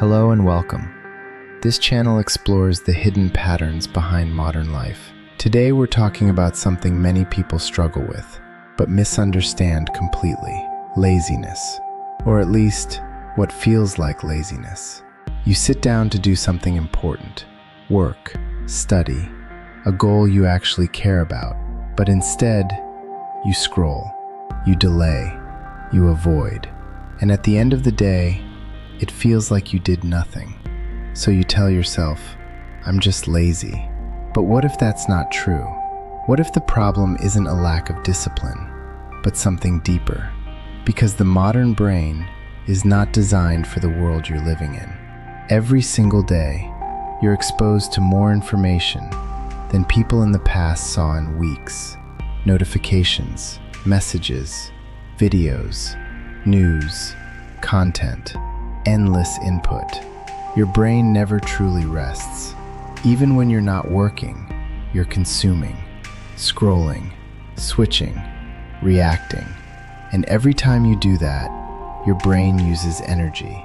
Hello and welcome. This channel explores the hidden patterns behind modern life. Today we're talking about something many people struggle with, but misunderstand completely: laziness. Or at least, what feels like laziness. You sit down to do something important, work, study, a goal you actually care about, but instead, you scroll, you delay, you avoid, and at the end of the day, it feels like you did nothing. So you tell yourself, I'm just lazy. But what if that's not true? What if the problem isn't a lack of discipline, but something deeper? Because the modern brain is not designed for the world you're living in. Every single day, you're exposed to more information than people in the past saw in weeks. Notifications, messages, videos, news, content, endless input. Your brain never truly rests. Even when you're not working, you're consuming, scrolling, switching, reacting. And every time you do that, your brain uses energy.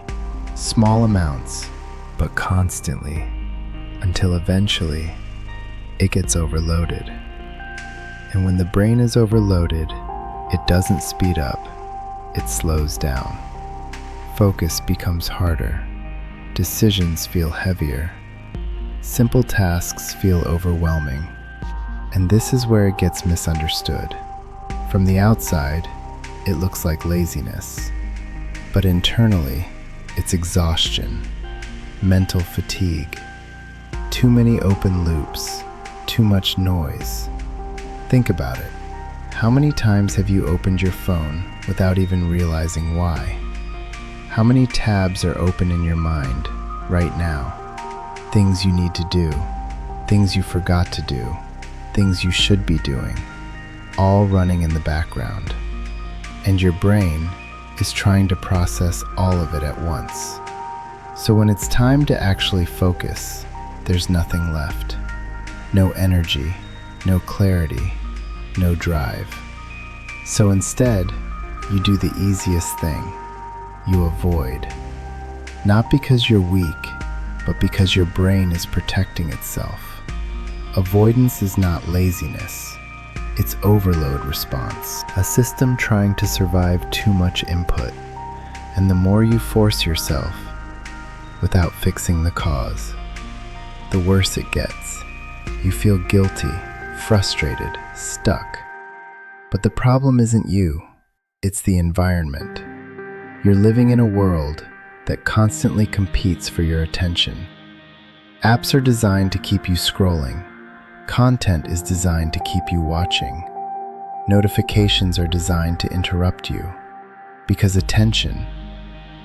Small amounts, but constantly, until eventually, it gets overloaded. And when the brain is overloaded, it doesn't speed up, it slows down. Focus becomes harder. Decisions feel heavier. Simple tasks feel overwhelming. And this is where it gets misunderstood. From the outside, it looks like laziness. But internally, it's exhaustion, mental fatigue, too many open loops, too much noise. Think about it. How many times have you opened your phone without even realizing why? How many tabs are open in your mind right now? Things you need to do, things you forgot to do, things you should be doing, all running in the background. And your brain is trying to process all of it at once. So when it's time to actually focus, there's nothing left. No energy, no clarity, no drive. So instead, you do the easiest thing. You avoid. Not because you're weak, but because your brain is protecting itself. Avoidance is not laziness. It's overload response. A system trying to survive too much input. And the more you force yourself, without fixing the cause, the worse it gets. You feel guilty, frustrated, stuck. But the problem isn't you, it's the environment. You're living in a world that constantly competes for your attention. Apps are designed to keep you scrolling. Content is designed to keep you watching. Notifications are designed to interrupt you, because attention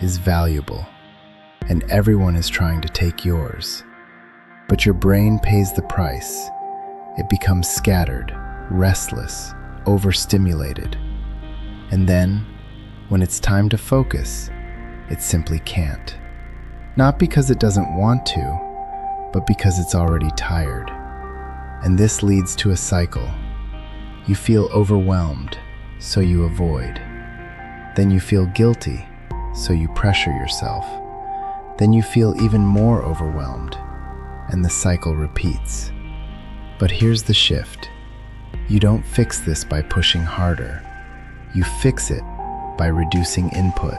is valuable, and everyone is trying to take yours. But your brain pays the price. It becomes scattered, restless, overstimulated. And then, when it's time to focus, it simply can't. Not because it doesn't want to, but because it's already tired. And this leads to a cycle. You feel overwhelmed, so you avoid. Then you feel guilty, so you pressure yourself. Then you feel even more overwhelmed, and the cycle repeats. But here's the shift. You don't fix this by pushing harder. You fix it by reducing input.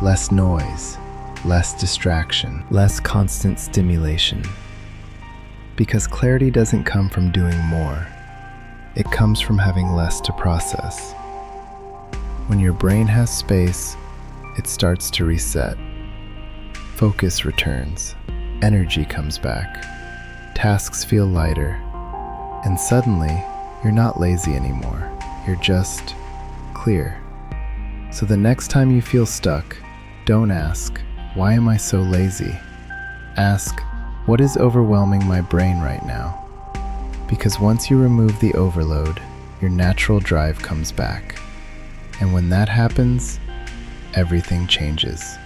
Less noise, less distraction, less constant stimulation. Because clarity doesn't come from doing more. It comes from having less to process. When your brain has space, it starts to reset. Focus returns. Energy comes back. Tasks feel lighter. And suddenly, you're not lazy anymore. You're just clear. So the next time you feel stuck, don't ask, why am I so lazy? Ask, what is overwhelming my brain right now? Because once you remove the overload, your natural drive comes back. And when that happens, everything changes.